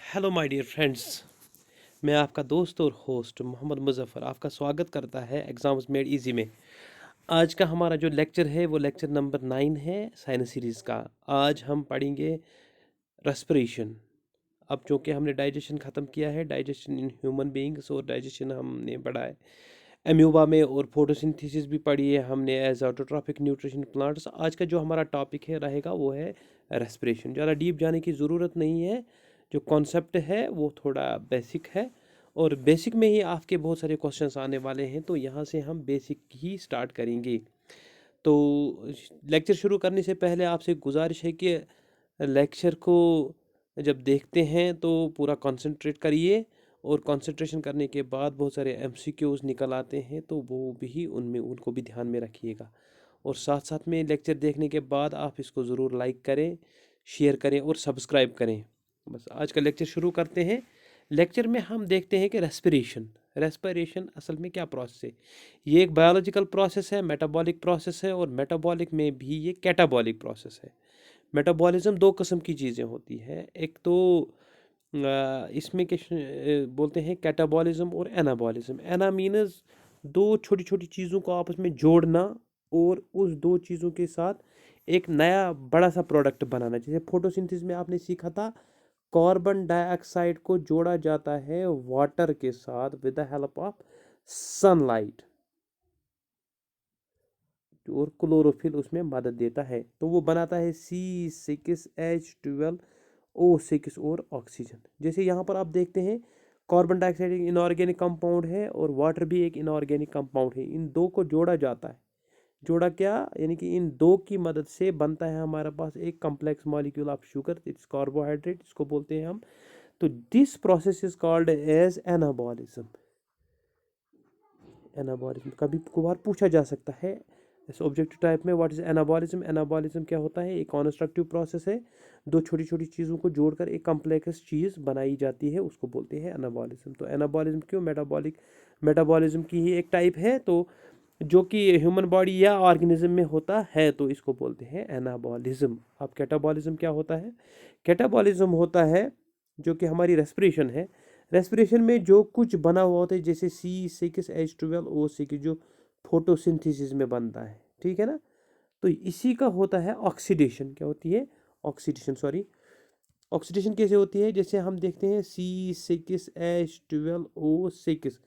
Hello my dear friends. मैं आपका दोस्त और होस्ट मोहम्मद मुजफ़्फ़र आपका स्वागत करता है एग्ज़ाम्स मेड इजी में। आज का हमारा जो लेक्चर है वो लेक्चर नंबर 9 है साइंस सीरीज़ का। आज हम पढ़ेंगे रेस्पिरेशन। अब चूँकि हमने डाइजेशन ख़त्म किया है, डाइजेशन इन ह्यूमन बीइंग्स और डाइजेशन हमने पढ़ा है एम्यूबा में, और फोटोसिंथेसिस भी पढ़ी है हमने एज ऑटोट्रॉफिक न्यूट्रिशन प्लांट्स। आज का जो हमारा टॉपिक है रहेगा वो है रेस्पिरेशन। ज़्यादा डीप जाने की ज़रूरत नहीं है, जो कॉन्सेप्ट है वो थोड़ा बेसिक है और बेसिक में ही आपके बहुत सारे क्वेश्चंस आने वाले हैं, तो यहाँ से हम बेसिक ही स्टार्ट करेंगे। तो लेक्चर शुरू करने से पहले आपसे गुजारिश है कि लेक्चर को जब देखते हैं तो पूरा कंसंट्रेट करिए, और कंसंट्रेशन करने के बाद बहुत सारे एमसीक्यूज निकल आते हैं तो वो भी उनमें उनको भी ध्यान में रखिएगा। और साथ साथ में लेक्चर देखने के बाद आप इसको ज़रूर लाइक करें, शेयर करें और सब्सक्राइब करें। बस आज का लेक्चर शुरू करते हैं। लेक्चर में हम देखते हैं कि रेस्पिरेशन असल में क्या प्रोसेस है। ये एक बायोलॉजिकल प्रोसेस है, मेटाबॉलिक प्रोसेस है, और मेटाबॉलिक में भी ये कैटाबॉलिक प्रोसेस है। मेटाबॉलिज्म दो किस्म की चीज़ें होती है, एक तो इसमें बोलते हैं कैटाबॉलिज्म और एनाबॉलिज्म। एना मीनस दो छोटी छोटी चीज़ों को आपस में जोड़ना और उस दो चीज़ों के साथ एक नया बड़ा सा प्रोडक्ट बनाना। जैसे फोटोसिंथेसिस में आपने सीखा था, कार्बन डाइऑक्साइड को जोड़ा जाता है वाटर के साथ with the help of sunlight, और क्लोरोफिल उसमें मदद देता है, तो वो बनाता है C6H12O6 और ऑक्सीजन। जैसे यहाँ पर आप देखते हैं, कार्बन डाइऑक्साइड एक इनऑर्गेनिक कंपाउंड है और वाटर भी एक इनऑर्गेनिक कंपाउंड है। इन दो को जोड़ा जाता है। जोड़ा क्या, यानी कि इन दो की मदद से बनता है हमारे पास एक complex molecule of sugar, it's carbohydrate, इसको बोलते हैं हम। तो this process is called as anabolism. Anabolism कभी कभार पूछा जा सकता है इस ऑब्जेक्टिव टाइप में, व्हाट इज एनाबॉलिज्म। एनाबॉलिज्म क्या होता है, एक कॉन्स्ट्रक्टिव प्रोसेस है, दो छोटी छोटी चीज़ों को जोड़कर एक कम्प्लेक्स चीज़ बनाई जाती है, उसको बोलते हैं एनाबॉलिज्म। तो एनाबॉलिज्म क्यों, मेटाबॉलिज्म की ही एक टाइप है, तो जो कि ह्यूमन बॉडी या ऑर्गेनिज्म में होता है, तो इसको बोलते हैं एनाबॉलिज्म। अब कैटाबॉलिज्म क्या होता है, कैटाबॉलिज्म होता है जो कि हमारी रेस्पिरेशन है। रेस्पिरेशन में जो कुछ बना हुआ होता है, जैसे C6H12O6 जो फोटोसिंथेसिस में बनता है, ठीक है ना, तो इसी का होता है ऑक्सीडेशन। क्या होती है, ऑक्सीडेशन, सॉरी, ऑक्सीडेशन कैसे होती है, जैसे हम देखते हैं C6H12O6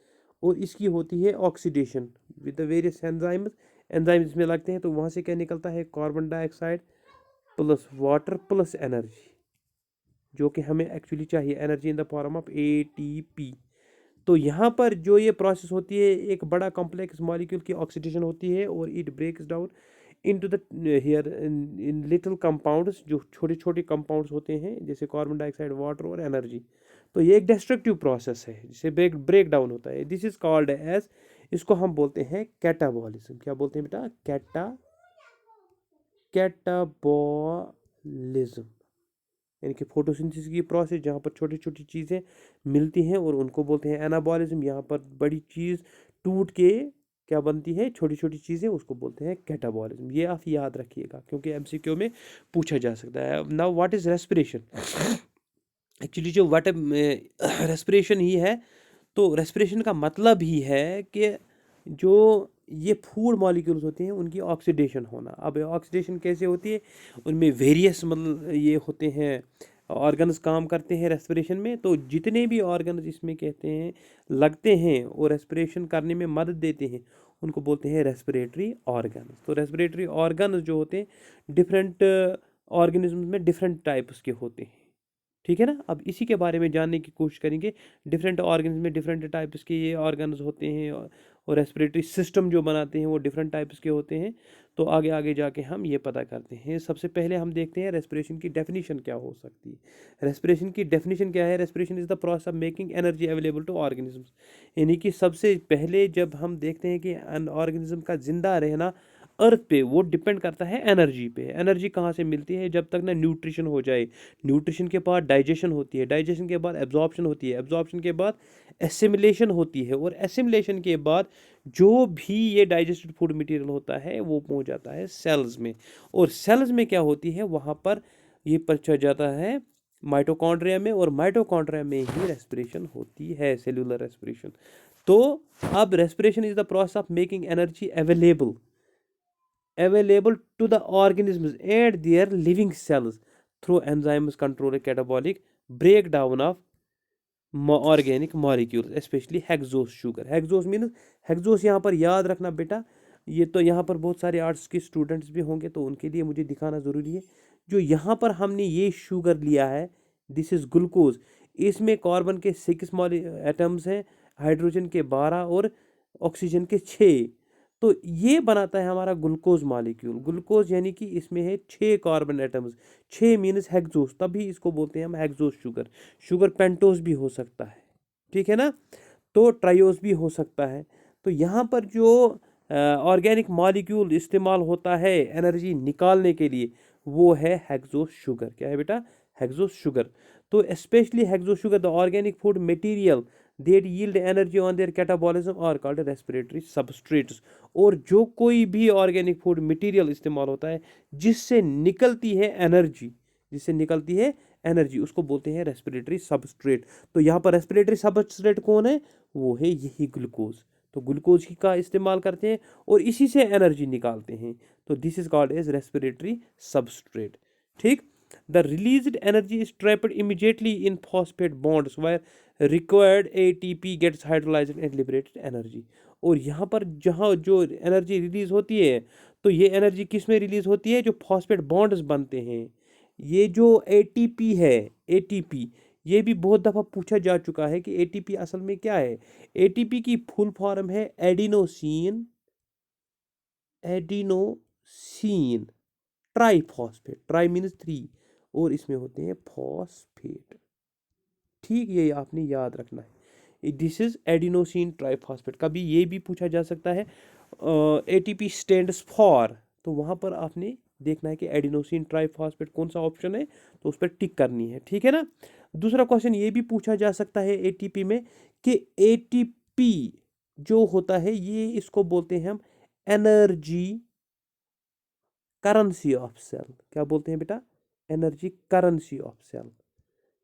और इसकी होती है oxidation with the various enzymes. Enzymes में लगते हैं तो वहाँ से क्या निकलता है, carbon dioxide plus water plus energy, जो कि हमें एक्चुअली चाहिए, energy in the form of ATP। तो यहाँ पर जो ये प्रोसेस होती है, एक बड़ा कॉम्प्लेक्स मॉलिक्यूल की ऑक्सीडेशन होती है और it breaks down into the here in little compounds, जो छोटे छोटे कंपाउंड्स होते हैं, जैसे कार्बन डाइऑक्साइड, वाटर और एनर्जी। तो ये एक डिस्ट्रक्टिव प्रोसेस है जिसे ब्रेक डाउन होता है। दिस इज कॉल्ड एज, इसको हम बोलते हैं कैटाबॉलिज्म। क्या बोलते हैं बेटा, कैटाबॉलिज्म, यानी कि फोटोसिंथेसिस की प्रोसेस जहाँ पर छोटी छोटी चीज़ें मिलती हैं और उनको बोलते हैं एनाबॉलिज्म। यहाँ पर बड़ी चीज़ टूट के क्या बनती है, छोटी छोटी चीज़ें, उसको बोलते हैं कैटाबॉलिज्म। ये आप याद रखिएगा क्योंकि एमसीक्यू में पूछा जा सकता है। Now what is respiration, actually जो वाट रेस्पिरेशन ही है, तो रेस्पिरेशन का मतलब ही है कि जो ये फूड मॉलिक्यूल्स होते हैं उनकी ऑक्सीडेशन होना। अब ऑक्सीडेशन कैसे होती है, उनमें वेरियस मतलब ये होते हैं, ऑर्गन्स काम करते हैं रेस्पिरेशन में। तो जितने भी ऑर्गन्स इसमें कहते हैं लगते हैं और रेस्पिरेशन करने में मदद देते हैं, उनको बोलते हैं रेस्पिरेटरी ऑर्गन्स। तो रेस्पिरेटरी ऑर्गन्स जो होते हैं डिफरेंट ऑर्गेनिज्म में डिफरेंट टाइप्स के होते हैं, ठीक है ना। अब इसी के बारे में जानने की कोशिश करेंगे। डिफरेंट ऑर्गन्स में डिफरेंट टाइप्स के ये ऑर्गन्स होते हैं, और रेस्पिरेटरी सिस्टम जो बनाते हैं वो डिफरेंट टाइप्स के होते हैं। तो आगे आगे जाके हम ये पता करते हैं। सबसे पहले हम देखते हैं रेस्पिरेशन की डेफिनेशन क्या हो सकती है। रेस्पिरेशन की डेफिनेशन क्या है, respiration is the process of making energy available to organisms. यानी कि सबसे पहले जब हम देखते हैं कि ऑर्गेनिज्म का जिंदा रहना अर्थ पे, वो डिपेंड करता है एनर्जी पे। एनर्जी कहाँ से मिलती है, जब तक ना न्यूट्रिशन हो जाए, न्यूट्रिशन के बाद डाइजेशन होती है, डाइजेशन के बाद एब्जॉर्प्शन होती है, एब्जॉर्प्शन के बाद एसिमिलेशन होती है, और एसिमिलेशन के बाद जो भी ये डाइजेस्टेड फूड मटेरियल होता है वो पहुंच जाता है सेल्स में। और सेल्स में क्या होती है, वहाँ पर ये पहुंचा जाता है माइटोकॉन्ड्रिया में, और माइटोकॉन्ड्रिया में ही रेस्पिरेशन होती है, सेलुलर रेस्पिरेशन। तो अब respiration is the process of making energy available to the organisms and their living cells through enzymes control catabolic breakdown of organic molecules, specially hexose sugar. Hexose means, hexose यहाँ पर याद रखना बेटा, ये तो यहाँ पर बहुत सारे आर्ट्स के स्टूडेंट्स भी होंगे तो उनके लिए मुझे दिखाना ज़रूरी है। जो यहाँ पर हमने ये शुगर लिया है, दिस इज़ ग्लूकोज। इसमें कार्बन के 6 एटम्स हैं, हाइड्रोजन के 12 और ऑक्सीजन के 6। तो ये बनाता है हमारा ग्लूकोज मॉलिक्यूल। ग्लूकोज यानी कि इसमें है 6 कार्बन एटम्स, 6 मीन्स हेक्सोस, तभी इसको बोलते हैं हम हेक्सोस शुगर। शुगर पेंटोस भी हो सकता है, ठीक है ना, तो ट्रायोस भी हो सकता है। तो यहाँ पर जो ऑर्गेनिक मॉलिक्यूल इस्तेमाल होता है एनर्जी निकालने के लिए, वो है हेक्सोस शुगर। क्या है बेटा? Hexose sugar. तो specially hexose sugar the organic food material that yield energy on their catabolism are called respiratory substrates। और जो कोई भी ऑर्गेनिक फूड मटेरियल इस्तेमाल होता है जिससे निकलती है एनर्जी, उसको बोलते हैं रेस्पिरेटरी सबस्ट्रेट। तो यहाँ पर रेस्पिरेटरी सबस्ट्रेट कौन है? वो है यही ग्लूकोज। तो ग्लूकोज का इस्तेमाल करते हैं और इसी से एनर्जी निकालते हैं। तो this is called as respiratory substrate. ठीक। The released energy is trapped immediately in phosphate bonds where required ATP gets hydrolyzed and liberated energy। और यहाँ पर जहाँ जो एनर्जी रिलीज होती है, तो ये एनर्जी किस में रिलीज होती है? जो फॉस्फेट बॉन्ड्स बनते हैं। ये जो ATP है, ATP, ये भी बहुत दफ़ा पूछा जा चुका है कि ATP असल में क्या है। ATP की फुल फॉर्म है एडिनोसिन ट्राइफॉस्फेट। ट्राई मीन्स 3 और इसमें होते हैं फॉस्फेट। ठीक, ये आपने याद रखना है। This is adenosine triphosphate. कभी ये भी पूछा जा सकता है ATP स्टैंड्स फॉर, तो वहाँ पर आपने देखना है कि एडिनोसिन ट्राइफॉस्फेट कौन सा ऑप्शन है, तो उस पर टिक करनी है। ठीक है ना। दूसरा क्वेश्चन ये भी पूछा जा सकता है ATP में कि ATP जो होता है ये, इसको बोलते हैं हम एनर्जी करेंसी ऑफ सेल। क्या बोलते हैं बेटा? Energy currency of cell.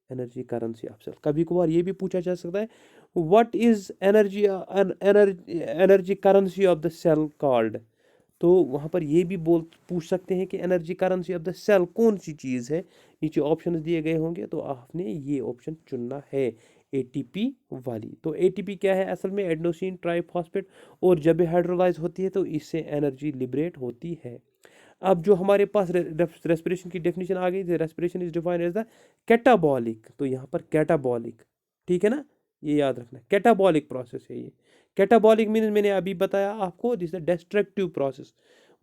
Energy currency of cell. कभी कभार ये भी पूछा जा सकता है what is energy currency of the cell called. तो वहाँ पर ये भी पूछ सकते हैं कि energy currency of the cell कौन सी चीज़ है। नीचे ऑप्शन दिए गए होंगे तो आपने ये ऑप्शन चुनना है, ATP वाली। तो ATP क्या है? असल में एडेनोसिन ट्राइफॉस्फेट, और जब हाइड्रोलाइज होती है तो इससे एनर्जी लिबरेट होती है। अब जो हमारे पास रेस्पिरेशन की डेफिनेशन आ गई थी, respiration is defined as the catabolic. तो यहाँ पर कैटाबॉलिक, ठीक है ना, ये याद रखना, कैटाबॉलिक प्रोसेस है ये। कैटाबॉलिक मीन्स मैंने अभी बताया आपको, this is destructive process.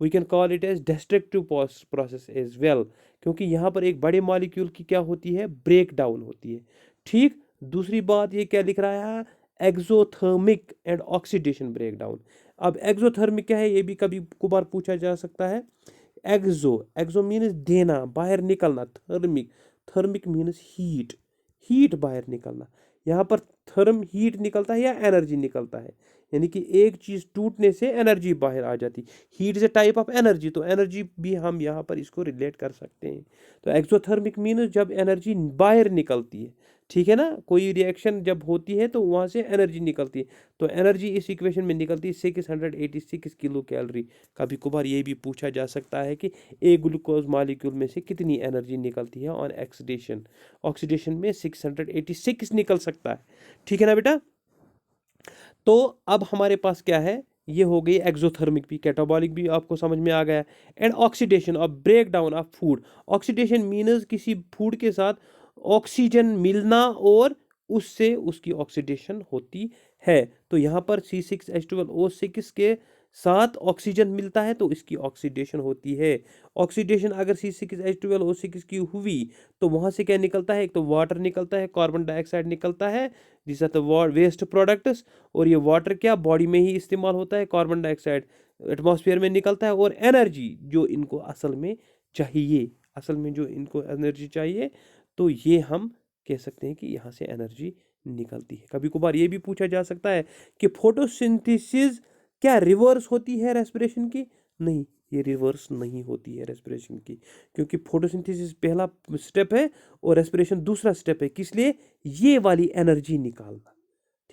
We can call it as destructive process as well, क्योंकि यहाँ पर एक बड़े मॉलिक्यूल की क्या होती है? ब्रेक डाउन होती है। ठीक। दूसरी बात ये क्या लिख रहा है? Exothermic and oxidation breakdown. अब एक्सोथर्मिक क्या है? ये भी कभी कभार पूछा जा सकता है। एक्सो मीन्स देना, बाहर निकलना। थर्मिक मीन्स हीट बाहर निकलना। यहाँ पर हीट निकलता है या एनर्जी निकलता है, यानी कि एक चीज टूटने से एनर्जी बाहर आ जाती। Heat is a type of energy, तो एनर्जी भी हम यहाँ पर इसको रिलेट कर सकते हैं। तो एक्सोथर्मिक मीन्स जब एनर्जी बाहर निकलती है, ठीक है ना, कोई रिएक्शन जब होती है तो वहाँ से एनर्जी निकलती है। तो एनर्जी इस इक्वेशन में निकलती है 686 किलो कैलोरी। कभी कभार ये भी पूछा जा सकता है कि एक ग्लूकोज मॉलिक्यूल में से कितनी एनर्जी निकलती है ऑन ऑक्सीडेशन में 686 निकल सकता है। ठीक है ना बेटा। तो अब हमारे पास क्या है? ये हो गई एक्सोथर्मिक भी, कैटाबॉलिक भी आपको समझ में आ गया। एंड ऑक्सीडेशन और break down of food. Oxidation means किसी फूड के साथ ऑक्सीजन मिलना और उससे उसकी ऑक्सीडेशन होती है। तो यहाँ पर C6H12O6 के साथ ऑक्सीजन मिलता है तो इसकी ऑक्सीडेशन होती है। ऑक्सीडेशन अगर C6H12O6 की हुई तो वहाँ से क्या निकलता है? एक तो वाटर निकलता है, कार्बन डाइऑक्साइड निकलता है, this are the waste products. और ये वाटर क्या बॉडी में ही इस्तेमाल होता है, कार्बन डाइऑक्साइड एटमॉस्फेयर में निकलता है। और एनर्जी जो इनको असल में एनर्जी चाहिए, तो ये हम कह सकते हैं कि यहाँ से एनर्जी निकलती है। कभी कभार ये भी पूछा जा सकता है कि फोटोसिंथेसिस क्या रिवर्स होती है रेस्पिरेशन की? नहीं, ये रिवर्स नहीं होती है रेस्पिरेशन की, क्योंकि फोटोसिंथेसिस पहला स्टेप है और रेस्पिरेशन दूसरा स्टेप है। किस लिए? ये वाली एनर्जी निकालना,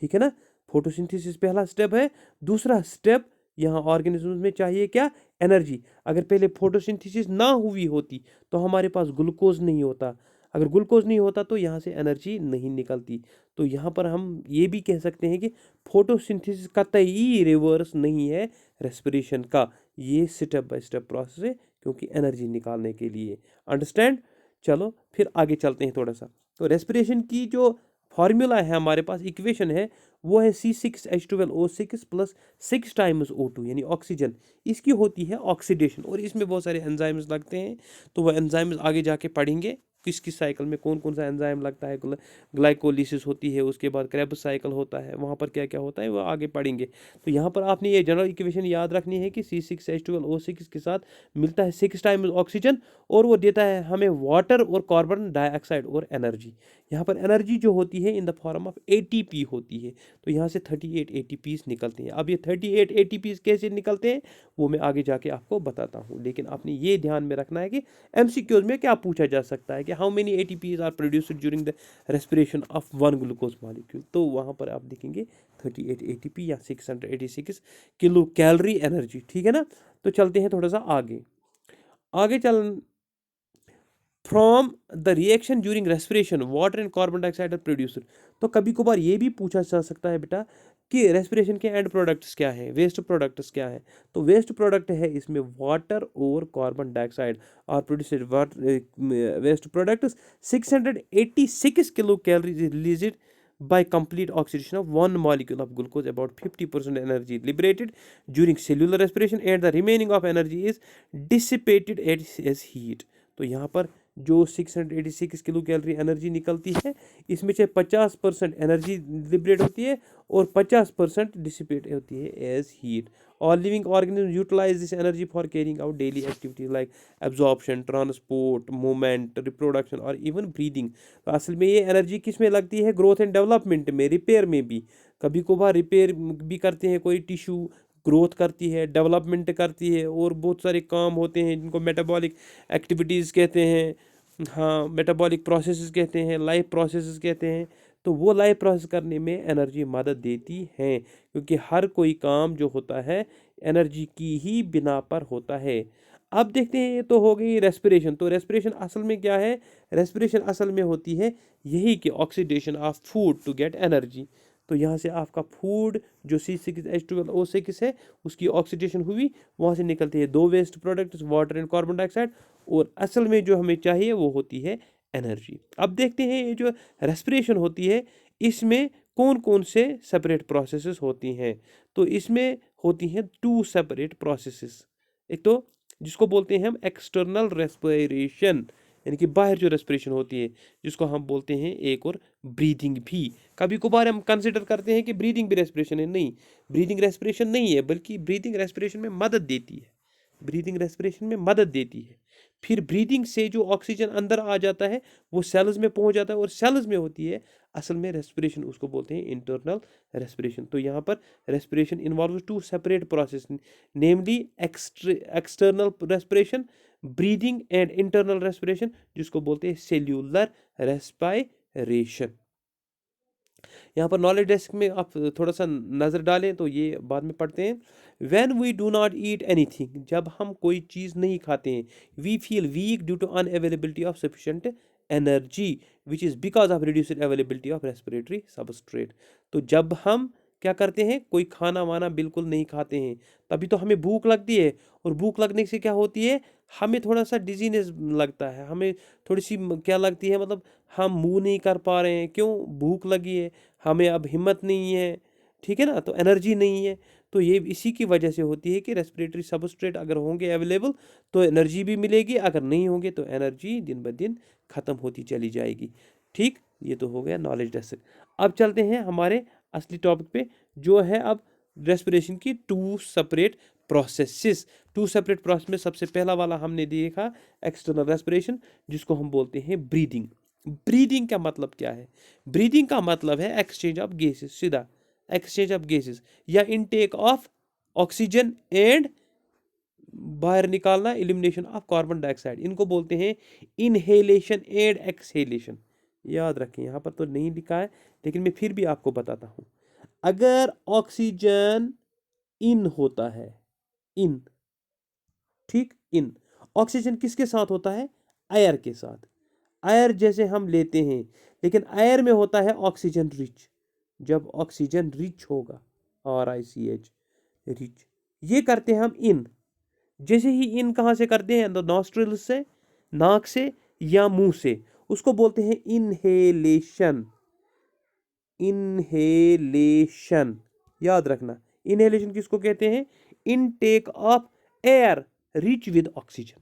ठीक है ना। फोटोसिंथेसिस पहला स्टेप है, दूसरा स्टेप यहाँ ऑर्गेनिज्म में चाहिए क्या? एनर्जी। अगर पहले फोटोसिंथेसिस ना हुई होती तो हमारे पास ग्लूकोज नहीं होता, अगर ग्लूकोज नहीं होता तो यहाँ से एनर्जी नहीं निकलती। तो यहाँ पर हम ये भी कह सकते हैं कि फोटोसिंथेसिस कतई रिवर्स नहीं है रेस्पिरेशन का, ये स्टेप बाय स्टेप प्रोसेस है, क्योंकि एनर्जी निकालने के लिए। अंडरस्टैंड? चलो फिर आगे चलते हैं थोड़ा सा। तो रेस्पिरेशन की जो फॉर्मूला है हमारे पास, इक्वेशन है, वो है C6H12O6 प्लस 6 टाइम्स O2 यानी ऑक्सीजन। इसकी होती है ऑक्सीडेशन और इसमें बहुत सारे एंजाइम्स लगते हैं, तो वह एंजाइम्स आगे जाके पढ़ेंगे किस किस साइकिल में कौन कौन सा एंजाइम लगता है। ग्लाइकोलिसिस होती है, उसके बाद क्रेब्स साइकिल होता है, वहाँ पर क्या क्या होता है वो आगे पढ़ेंगे। तो यहाँ पर आपने ये जनरल इक्वेशन याद रखनी है कि C6H12O6 के साथ मिलता है 6 टाइम्स ऑक्सीजन और वो देता है हमें वाटर और कार्बन डाइऑक्साइड और एनर्जी। यहाँ पर एनर्जी जो होती है in the form of ATP होती है, तो यहाँ से 38 ATPs निकलते हैं। अब ये 38 ATPs कैसे निकलते हैं वो मैं आगे जाके आपको बताता हूँ, लेकिन आपने ये ध्यान में रखना है कि MCQs में क्या पूछा जा सकता है कि how many ATPs are produced during the respiration of one glucose molecule. तो वहाँ पर आप देखेंगे 38 ATP या 686 किलो कैलोरी एनर्जी, ठीक है ना। तो चलते हैं थोड़ा सा आगे। आगे चल from the reaction during respiration water and carbon dioxide are producer. तो कभी कभार ये भी पूछा जा सकता है बेटा कि रेस्पिरेशन के एंड प्रोडक्ट्स क्या है, वेस्ट प्रोडक्ट्स क्या है। तो वेस्ट प्रोडक्ट है इसमें वाटर और कार्बन डाइऑक्साइड और produced waste products 686 kilo calories released by complete oxidation of one molecule of glucose. About 50% energy liberated during cellular respiration and the remaining of energy is dissipated as heat. तो यहाँ पर जो 686 kilo calorie energy निकलती है, इसमें से 50% energy liberate होती है और 50% डिसिपेट होती है as heat. All living organisms utilize this energy for carrying out daily activities like absorption, transport, movement, reproduction और even breathing. तो असल में ये एनर्जी किस में लगती है? ग्रोथ एंड डेवलपमेंट में, रिपेयर में भी। कभी कभार रिपेयर भी करते हैं, कोई टिश्यू ग्रोथ करती है, डेवलपमेंट करती है, और बहुत सारे काम होते हैं जिनको मेटाबॉलिक एक्टिविटीज़ कहते हैं, हाँ मेटाबॉलिक प्रोसेसेस कहते हैं, लाइफ प्रोसेसेस कहते हैं। तो वो लाइफ प्रोसेस करने में एनर्जी मदद देती है, क्योंकि हर कोई काम जो होता है एनर्जी की ही बिना पर होता है। अब देखते हैं, ये तो हो गई रेस्पिरेशन। तो रेस्पिरेशन असल में क्या है? रेस्पिरेशन असल में होती है यही कि oxidation of food to get energy. तो यहाँ से आपका फूड जो C6H12O6 है उसकी ऑक्सीडेशन हुई, वहाँ से निकलते हैं दो waste products water and carbon dioxide, और असल में जो हमें चाहिए वो होती है एनर्जी। अब देखते हैं ये जो रेस्पिरेशन होती है इसमें कौन कौन से सेपरेट प्रोसेसेस होती हैं। तो इसमें होती हैं 2 सेपरेट प्रोसेसेस। एक तो जिसको बोलते हैं हम एक्सटर्नल रेस्पिरेशन, यानी कि बाहर जो रेस्पिरेशन होती है जिसको हम बोलते हैं एक और ब्रीदिंग भी। कभी कभार हम कंसिडर करते हैं कि ब्रीदिंग भी रेस्पिरेशन है, नहीं, ब्रीदिंग रेस्पिरेशन नहीं है, बल्कि ब्रीदिंग रेस्पिरेशन में मदद देती है, ब्रीदिंग रेस्पिरेशन में मदद देती है। फिर ब्रीदिंग से जो ऑक्सीजन अंदर आ जाता है वो सेल्स में पहुंच जाता है और सेल्स में होती है असल में रेस्पिरेशन, उसको बोलते हैं इंटरनल रेस्पिरेशन। तो यहाँ पर respiration involves 2 separate process, namely external respiration breathing and internal respiration, जिसको बोलते हैं सेल्यूलर रेस्पिरेशन। यहाँ पर नॉलेज डेस्क में आप थोड़ा सा नज़र डालें तो ये बाद में पढ़ते हैं। When we do not eat anything, जब हम कोई चीज़ नहीं खाते हैं, we feel weak due to unavailability of sufficient energy which is because of reduced availability of respiratory substrate। तो जब हम क्या करते हैं, कोई खाना वाना बिल्कुल नहीं खाते हैं, तभी तो हमें भूख लगती है, और भूख लगने से क्या होती है, हमें थोड़ा सा डिजीनेस लगता है, हमें थोड़ी सी क्या लगती है, मतलब हम मुंह नहीं कर पा रहे हैं, क्यों? भूख लगी है, हमें अब हिम्मत नहीं है, ठीक है ना, तो एनर्जी नहीं है। तो ये इसी की वजह से होती है कि रेस्पिरेटरी सबस्ट्रेट अगर होंगे अवेलेबल तो एनर्जी भी मिलेगी, अगर नहीं होंगे तो एनर्जी दिन ब दिन ख़त्म होती चली जाएगी। ठीक, ये तो हो गया नॉलेज डेस्क। अब चलते हैं हमारे असली टॉपिक पे, जो है अब रेस्पिरेशन की 2 सेपरेट प्रोसेसेस। 2 सेपरेट प्रोसेस में सबसे पहला वाला हमने देखा एक्सटर्नल रेस्पिरेशन, जिसको हम बोलते हैं ब्रीदिंग। ब्रीदिंग का मतलब क्या है? ब्रीदिंग का मतलब है एक्सचेंज ऑफ गैसेस, सीधा एक्सचेंज ऑफ गैसेस या इनटेक ऑफ ऑक्सीजन एंड बाहर निकालना, एलिमिनेशन ऑफ कार्बन डाइऑक्साइड, इनको बोलते हैं इनहेलेशन एंड एक्सहेलेशन। याद रखें, यहाँ पर तो नहीं लिखा है लेकिन मैं फिर भी आपको बताता हूँ। अगर ऑक्सीजन इन होता है, इन, ठीक, इन, ऑक्सीजन किसके साथ होता है? एयर के साथ। एयर जैसे हम लेते हैं, लेकिन एयर में होता है ऑक्सीजन रिच। जब ऑक्सीजन रिच होगा, RICH, रिच, ये करते हैं हम इन। जैसे ही इन कहाँ से करते हैं? नॉस्ट्रिल से, नाक से या मुंह से, उसको बोलते हैं इनहेलेशन। इनहेलेशन, याद रखना, इनहेलेशन किसको कहते हैं? Intake of air rich with oxygen.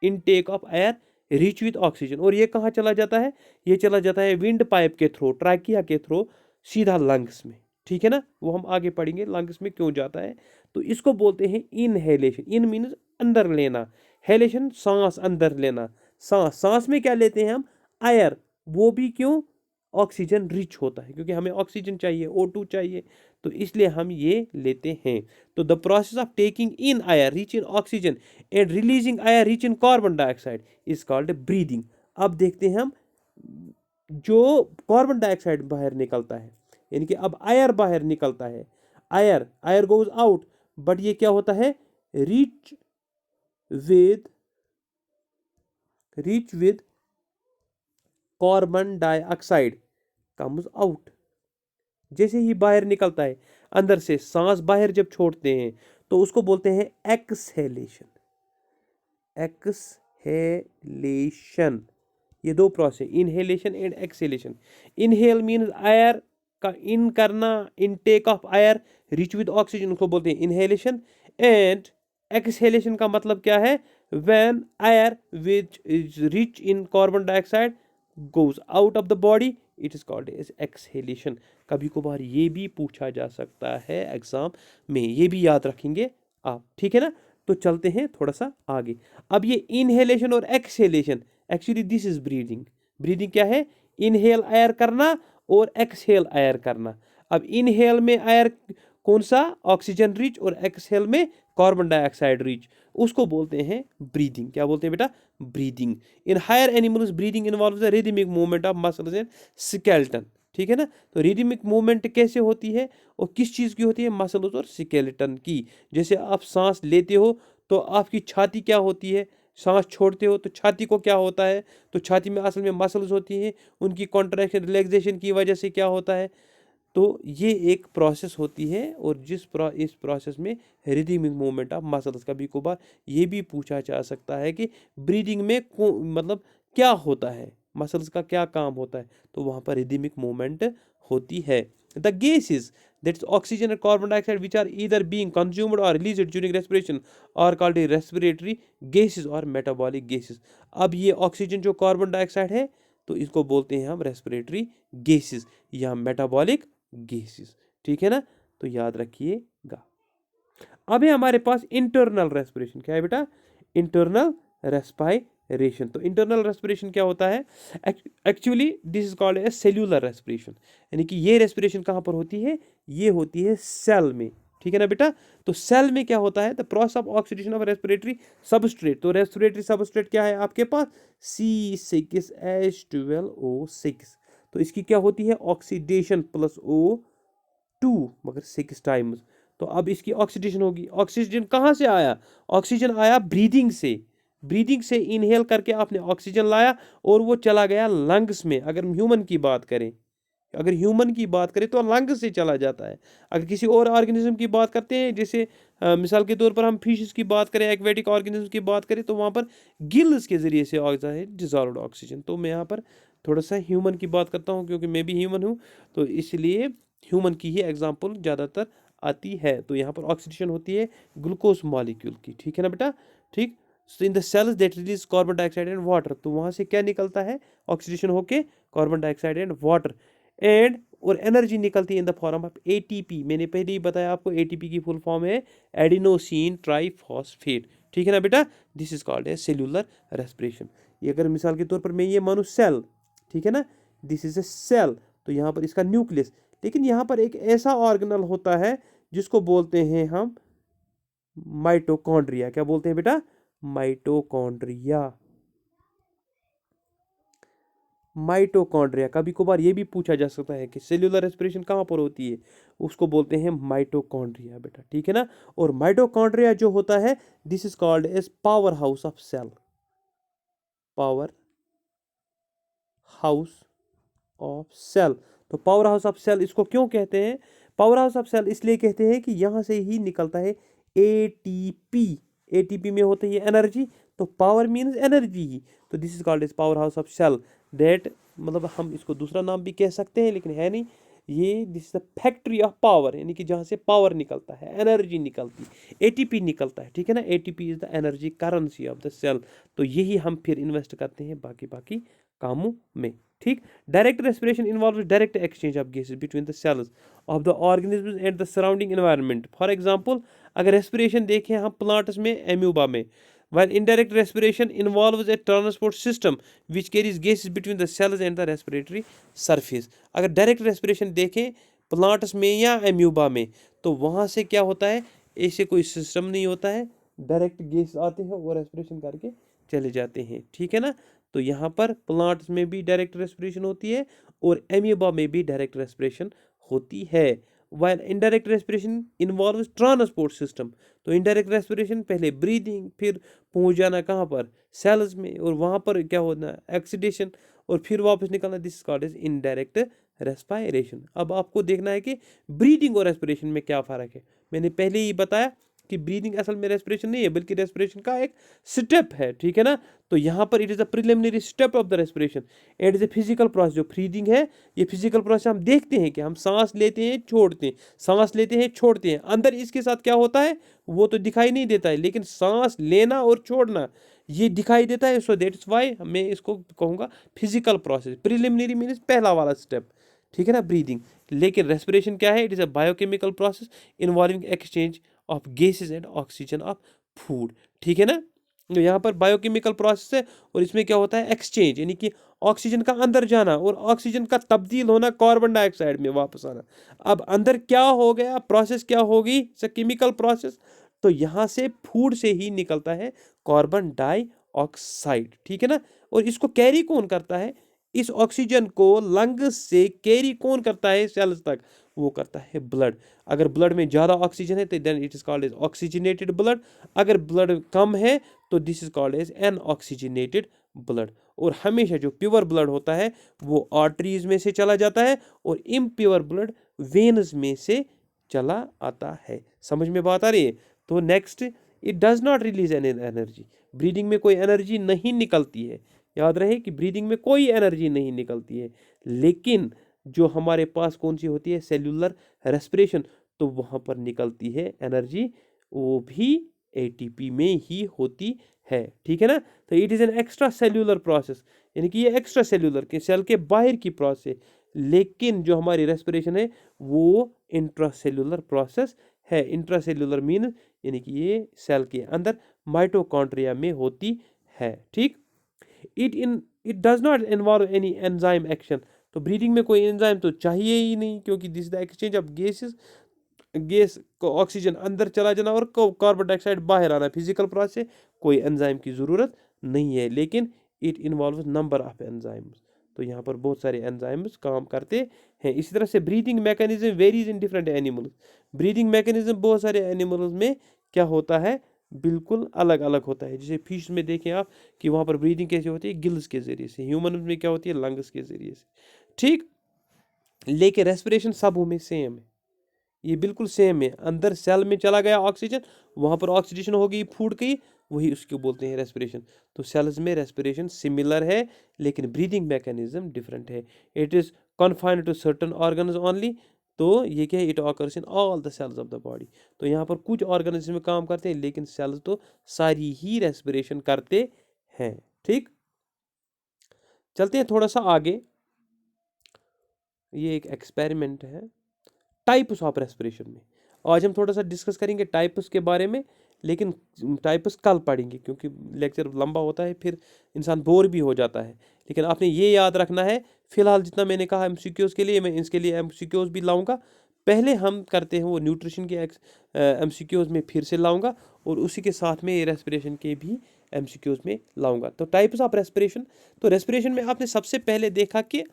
Intake of air rich with oxygen. और ये कहाँ चला जाता है? ये चला जाता है विंड पाइप के थ्रू, ट्रैकिया के थ्रू, सीधा लंग्स में। ठीक है ना, वो हम आगे पढ़ेंगे लंग्स में क्यों जाता है। तो इसको बोलते हैं इनहेलेशन। इन मीन्स अंदर लेना, हेलेशन सांस अंदर लेना। सांस में क्या लेते हैं हम? एयर। वो भी क्यों? ऑक्सीजन रिच होता है, क्योंकि हमें ऑक्सीजन चाहिए, O2 चाहिए, तो इसलिए हम ये लेते हैं। तो the process of taking in air rich in oxygen and releasing air rich in carbon dioxide is called breathing. अब देखते हैं हम, जो कार्बन डाइऑक्साइड बाहर निकलता है, यानी कि अब एयर बाहर निकलता है, air, air goes out, but ये क्या होता है? Rich with carbon dioxide comes out. जैसे ही बाहर निकलता है, अंदर से सांस बाहर जब छोड़ते हैं, तो उसको बोलते हैं एक्सहेलेशन। एक्सहेलेशन, ये दो process, inhalation and exhalation. Inhale means air का इन करना, intake of air rich with oxygen, उसको बोलते हैं इनहेलेशन। एंड एक्सहेलेशन का मतलब क्या है? When air which is rich in carbon dioxide goes out of the body, it is called as exhalation। कभी कभार ये भी पूछा जा सकता है एग्जाम में, ये भी याद रखेंगे आप, ठीक है ना। तो चलते हैं थोड़ा सा आगे। अब ये इनहेलेशन और exhalation, actually this is breathing. Breathing क्या है? इनहेल एयर करना और एक्सहेल एयर करना। अब इनहेल में एयर कौन सा? ऑक्सीजन रिच, और एक्सहेल में कार्बन डाइऑक्साइड रिच, उसको बोलते हैं ब्रीदिंग। क्या बोलते हैं बेटा? Breathing. In higher animals breathing involves the rhythmic movement of muscles and skeleton. ठीक है ना, तो रिदमिक मूवमेंट कैसे होती है और किस चीज़ की होती है? मसल्स और स्केलेटन की। जैसे आप सांस लेते हो तो आपकी छाती क्या होती है, सांस छोड़ते हो तो छाती को क्या होता है? तो छाती में असल में मसल्स होती हैं, उनकी कॉन्ट्रैक्शन रिलैक्सेशन की वजह से क्या होता है? तो ये एक प्रोसेस होती है, और इस प्रोसेस में रिदमिक मूवमेंट ऑफ मसल्स। कभी कभार ये भी पूछा जा सकता है कि ब्रीदिंग में मतलब क्या होता है, मसल्स का क्या काम होता है, तो वहाँ पर रिदमिक मूवमेंट होती है। The gases that's oxygen and carbon dioxide which are either being consumed और released during respiration are called respiratory gases और मेटाबॉलिक गैसेस। अब ये ऑक्सीजन जो कार्बन डाइऑक्साइड है, तो इसको बोलते हैं हम रेस्पिरेटरी गैसेस या मेटाबॉलिक गैसेस। ठीक है ना, तो याद रखिएगा। अब है हमारे पास इंटरनल रेस्पिरेशन। क्या है बेटा? Internal respiration. तो इंटरनल रेस्पिरेशन क्या होता है? Actually this is called a cellular respiration, यानी कि ये रेस्पिरेशन कहाँ पर होती है? ये होती है सेल में। ठीक है ना बेटा, तो सेल में क्या होता है? The process of oxidation of respiratory substrate. तो रेस्पिरेटरी सबस्ट्रेट क्या है आपके पास? C6H12O6। तो इसकी क्या होती है? ऑक्सीडेशन प्लस O2, मगर 6 टाइम्स। तो अब इसकी ऑक्सीडेशन होगी। ऑक्सीजन कहाँ से आया? ऑक्सीजन आया ब्रीदिंग से। ब्रीदिंग से इनहेल करके आपने ऑक्सीजन लाया और वो चला गया लंग्स में। अगर ह्यूमन की बात करें, तो लंग से चला जाता है। अगर किसी और ऑर्गेनिज्म की बात करते हैं, जैसे मिसाल के तौर पर हम फिशेस की बात करें, एक्वेटिक ऑर्गेनिज्म की बात करें, तो वहाँ पर गिल्स के ज़रिए से आता है डिजॉल्व्ड ऑक्सीजन। तो मैं यहाँ पर थोड़ा सा ह्यूमन की बात करता हूँ, क्योंकि मैं भी ह्यूमन हूँ, तो इसलिए ह्यूमन की ही एग्जाम्पल ज़्यादातर आती है। तो यहाँ पर ऑक्सीडेशन होती है ग्लूकोज मॉलिक्यूल की। ठीक है ना बेटा, ठीक। So in the cells that release carbon dioxide and water, तो वहाँ से क्या निकलता है? ऑक्सीडेशन होके carbon dioxide and water, and और एनर्जी निकलती है in the form of ATP. मैंने पहले ही बताया आपको, एटीपी की फुल फॉर्म है एडिनोसिन ट्राइफॉस्फेट। ठीक है ना बेटा, this is called a cellular respiration. ये अगर मिसाल के तौर पर मैं ये मानूं सेल, ठीक है ना, दिस इज ए सेल, तो यहाँ पर इसका न्यूक्लियस, लेकिन यहाँ पर एक ऐसा ऑर्गेनल होता है जिसको बोलते हैं हम माइटोकॉन्ड्रिया। क्या बोलते हैं बेटा? माइटोकॉन्ड्रिया। माइटोकॉन्ड्रिया। कभी कभार ये भी पूछा जा सकता है कि सेल्यूलर रेस्पिरेशन कहाँ पर होती है, उसको बोलते हैं माइटोकॉन्ड्रिया बेटा, ठीक है ना। और माइटोकॉन्ड्रिया जो होता है, this is called as power house of cell. Power house of cell. तो पावर हाउस ऑफ सेल इसको क्यों कहते हैं? पावर हाउस ऑफ सेल इसलिए कहते हैं कि यहाँ से ही निकलता है एटीपी। एटीपी में होता है एनर्जी, तो पावर मीन्स एनर्जी ही। तो this is called as power house of cell. That मतलब हम इसको दूसरा नाम भी कह सकते हैं, लेकिन है नहीं। ये this is the factory of power, यानी कि जहाँ से पावर निकलता है, एनर्जी निकलती है, एटीपी निकलता है, ठीक है ना। ATP is the energy currency of the cell. तो यही हम फिर इन्वेस्ट करते हैं बाकी बाकी कामों में, ठीक। Direct respiration involves direct exchange of gases between the cells of the organism and the surrounding environment. For example, अगर रेस्पिरेशन देखें हम प्लांट्स में, एम्यूबा में, while indirect respiration involves a transport system which carries gases between the cells and the respiratory surface। अगर direct respiration देखें plants में या एम्यूबा में, तो वहाँ से क्या होता है, ऐसे कोई सिस्टम नहीं होता है, डायरेक्ट गैस आते हैं और रेस्पिरेशन करके चले जाते हैं, ठीक है ना। तो यहाँ पर प्लांट्स में भी डायरेक्ट रेस्पिरेशन होती है और एम्यूबा में भी डायरेक्ट रेस्पिरेशन होती है। while indirect respiration involves transport system। तो इनडायरेक्ट रेस्पिरेशन पहले ब्रीदिंग, फिर पहुंच जाना कहाँ पर, सेल्स में, और वहाँ पर क्या होना, एक्सीडेशन, और फिर वापस निकलना। This is called as indirect respiration. अब आपको देखना है कि ब्रीदिंग और रेस्पिरेशन में क्या फ़र्क है। मैंने पहले ही बताया कि ब्रीदिंग असल में रेस्पिरेशन नहीं है, बल्कि रेस्पिरेशन का एक स्टेप है, ठीक है ना। तो यहाँ पर it is a preliminary step of the respiration. It is a physical process. जो ब्रीदिंग है, ये फिजिकल प्रोसेस हम देखते हैं कि हम सांस लेते हैं, छोड़ते हैं, सांस लेते हैं, छोड़ते हैं। अंदर इसके साथ क्या होता है वो तो दिखाई नहीं देता है, लेकिन सांस लेना और छोड़ना ये दिखाई देता है। सो दैट्स वाई मैं इसको कहूँगा फिजिकल प्रोसेस। प्रिलिमिनरी मीन्स पहला वाला स्टेप, ठीक है ना, ब्रीदिंग। लेकिन रेस्पिरेशन क्या है? It is a biochemical process involving exchange of gases and oxygen of food, ठीक है ना। तो यहाँ पर बायोकेमिकल प्रोसेस है और इसमें क्या होता है, एक्सचेंज, यानी कि ऑक्सीजन का अंदर जाना और ऑक्सीजन का तब्दील होना कार्बन डाइऑक्साइड में वापस आना। अब अंदर क्या हो गया, प्रोसेस क्या होगी, इट्स अ केमिकल प्रोसेस। तो यहाँ से फूड से ही निकलता है कार्बन डाइऑक्साइड, ठीक है ना। और इसको कैरी कौन करता है, इस ऑक्सीजन को लंग्स से कैरी कौन करता है सेल्स तक, वो करता है ब्लड। अगर ब्लड में ज़्यादा ऑक्सीजन है तो then it is called as oxygenated blood. अगर ब्लड कम है तो this is called as an oxygenated blood. और हमेशा जो प्योर ब्लड होता है वो आर्टरीज में से चला जाता है और इम्प्योर ब्लड वेन्स में से चला आता है। समझ में बात आ रही है? तो next, it does not release any energy. Breathing में कोई एनर्जी नहीं निकलती है। याद रहे कि ब्रीदिंग में कोई एनर्जी नहीं निकलती है, लेकिन जो हमारे पास कौन सी होती है, सेल्यूलर रेस्पिरेशन, तो वहाँ पर निकलती है एनर्जी, वो भी एटीपी में ही होती है, ठीक है ना। तो it is an extra cellular process, यानी कि ये एक्स्ट्रा सेल्यूलर के सेल के बाहर की प्रोसेस है। लेकिन जो हमारी रेस्पिरेशन है वो इंट्रासेल्यूलर प्रोसेस है। इंट्रासेल्यूलर मीन यानी कि ये सेल के अंदर माइटोकॉन्ड्रिया में होती है, ठीक। It does not involve any enzyme action. तो ब्रीदिंग में कोई एंजाइम तो चाहिए ही नहीं, क्योंकि this the exchange of gases, gas को ऑक्सीजन अंदर चला जाना और कार्बन डाइऑक्साइड बाहर आना, फिजिकल प्रोसेस से कोई एंजाइम की ज़रूरत नहीं है। लेकिन it involve number of enzymes. तो यहाँ पर बहुत सारे एंजाइम्स काम करते हैं। इसी तरह से breathing mechanism varies in different animals. Breathing mechanism बहुत सारे एनिमल्स में क्या होता है, बिल्कुल अलग अलग होता है। जैसे फिश में देखें आप कि वहाँ पर ब्रीदिंग कैसे होती है, गिल्स के ज़रिए से। ह्यूमन में क्या होती है, लंग्स के ज़रिए से, ठीक। लेकिन रेस्पिरेशन सब में सेम है, ये बिल्कुल सेम है। अंदर सेल में चला गया ऑक्सीजन, वहाँ पर ऑक्सीडेशन हो गई फूड की, वही उसको बोलते हैं रेस्पिरेशन। तो सेल्स में रेस्पिरेशन सिमिलर है, लेकिन ब्रीदिंग मैकेनिज्म डिफरेंट है। It is confined to certain organs only. तो ये क्या है, it occurs in all the cells of the body. तो यहाँ पर कुछ ऑर्गन्स में काम करते हैं, लेकिन सेल्स तो सारी ही रेस्पिरेशन करते हैं, ठीक। चलते हैं थोड़ा सा आगे। ये एक एक्सपेरिमेंट है टाइप्स ऑफ रेस्पिरेशन में। आज हम थोड़ा सा डिस्कस करेंगे टाइप्स के बारे में, लेकिन टाइप्स कल पढ़ेंगे क्योंकि लेक्चर लंबा होता है, फिर इंसान बोर भी हो जाता है। लेकिन आपने ये याद रखना है, फिलहाल जितना मैंने कहा एमसीक्यूज़ के लिए, मैं इसके लिए एमसीक्यूज़ भी लाऊंगा। पहले हम करते हैं वो न्यूट्रिशन के MCQs में फिर से लाऊंगा, और उसी के साथ में रेस्पिरेशन के भी MCQs में लाऊंगा। तो टाइप्स ऑफ रेस्पिरेशन, तो रेस्पिरेशन में आपने सबसे पहले देखा कि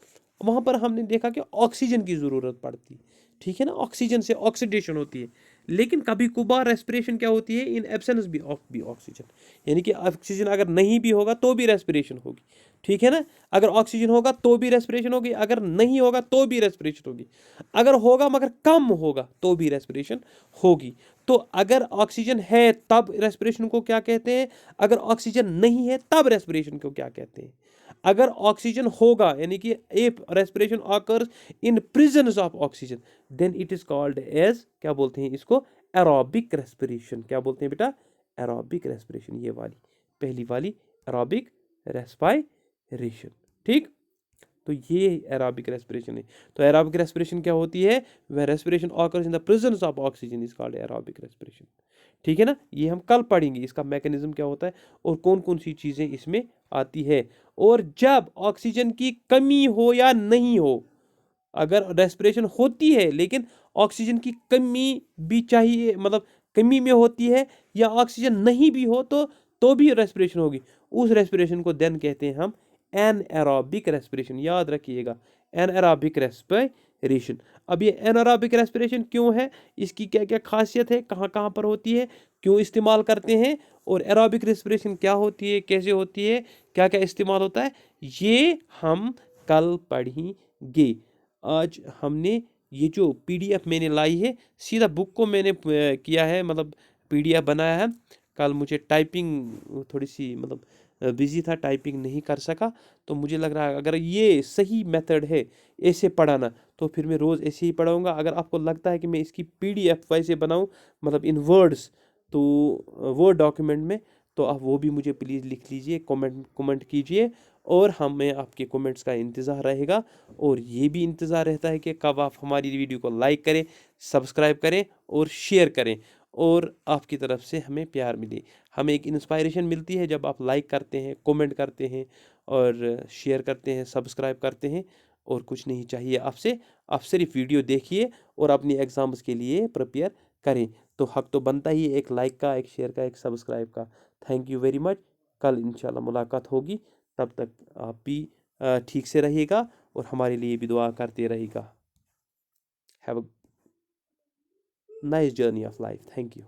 वहाँ पर हमने देखा कि ऑक्सीजन की ज़रूरत पड़ती है, ठीक है ना, ऑक्सीजन से ऑक्सीडेशन होती है। लेकिन कभी कभार रेस्पिरेशन क्या होती है, इन एब्सेंस भी ऑक्सीजन, यानी कि ऑक्सीजन अगर नहीं भी होगा तो भी रेस्पिरेशन होगी, ठीक है ना। अगर ऑक्सीजन होगा तो भी रेस्पिरेशन होगी, अगर नहीं होगा तो भी रेस्पिरेशन होगी, अगर होगा मगर कम होगा तो भी रेस्पिरेशन होगी। तो अगर ऑक्सीजन है तब रेस्पिरेशन को क्या कहते हैं, अगर ऑक्सीजन नहीं है तब रेस्पिरेशन को क्या कहते हैं। अगर ऑक्सीजन होगा, यानी कि if respiration occurs in presence of oxygen, then it is called as, क्या बोलते हैं इसको, एरोबिक रेस्पिरेशन। क्या बोलते हैं बेटा, एरोबिक रेस्पिरेशन, ये वाली पहली वाली एरोबिक रेस्पिरेशन, ठीक। तो ये एरोबिक रेस्पिरेशन है। तो एरोबिक रेस्पिरेशन क्या होती है, वह respiration occurs in the presence of oxygen is called aerobic respiration, ठीक है ना। ये हम कल पढ़ेंगे इसका मैकेनिज्म क्या होता है और कौन कौन सी चीजें इसमें आती है। और जब ऑक्सीजन की कमी हो या नहीं हो, अगर रेस्पिरेशन होती है लेकिन ऑक्सीजन की कमी भी चाहिए, मतलब कमी में होती है, या ऑक्सीजन नहीं भी हो तो भी रेस्पिरेशन होगी, उस रेस्पिरेशन को देन कहते हैं हम एनएरोबिक रेस्पिरेशन। याद रखिएगा, एनएरोबिक रेस्पिरेशन। अब ये एनएरोबिक रेस्पिरेशन क्यों है, इसकी क्या क्या खासियत है, कहाँ कहाँ पर होती है, क्यों इस्तेमाल करते हैं, और एरोबिक रेस्पिरेशन क्या होती है, कैसे होती है, क्या क्या इस्तेमाल होता है, ये हम कल पढ़ेंगे। आज हमने ये जो PDF मैंने लाई है, सीधा बुक को मैंने किया है, मतलब PDF बनाया है। कल मुझे टाइपिंग थोड़ी सी, मतलब बिजी था, टाइपिंग नहीं कर सका। तो मुझे लग रहा है अगर ये सही मेथड है ऐसे पढ़ाना, तो फिर मैं रोज़ ऐसे ही पढ़ाऊँगा। अगर आपको लगता है कि मैं इसकी PDF वैसे बनाऊँ, मतलब इन वर्ड्स, तो वर्ड डॉक्यूमेंट में, तो आप वो भी मुझे प्लीज़ लिख लीजिए, कमेंट कीजिए, और हमें आपके कमेंट्स का इंतज़ार रहेगा। और ये भी इंतज़ार रहता है कि कब आप हमारी वीडियो को लाइक करें, सब्सक्राइब करें और शेयर करें, और आपकी तरफ से हमें प्यार मिले। हमें एक इंस्पायरेशन मिलती है जब आप लाइक करते हैं, कमेंट करते हैं और शेयर करते हैं, सब्सक्राइब करते हैं। और कुछ नहीं चाहिए आपसे, आप सिर्फ वीडियो देखिए और अपनी एग्ज़ाम्स के लिए प्रिपेयर करें। तो हक तो बनता ही है एक लाइक का, एक शेयर का, एक सब्सक्राइब का। Thank you very much. कल इंशाल्लाह मुलाकात होगी, तब तक आप भी ठीक से रहिएगा और हमारे लिए भी दुआ करते रहिएगा। Have a nice journey of life. Thank you.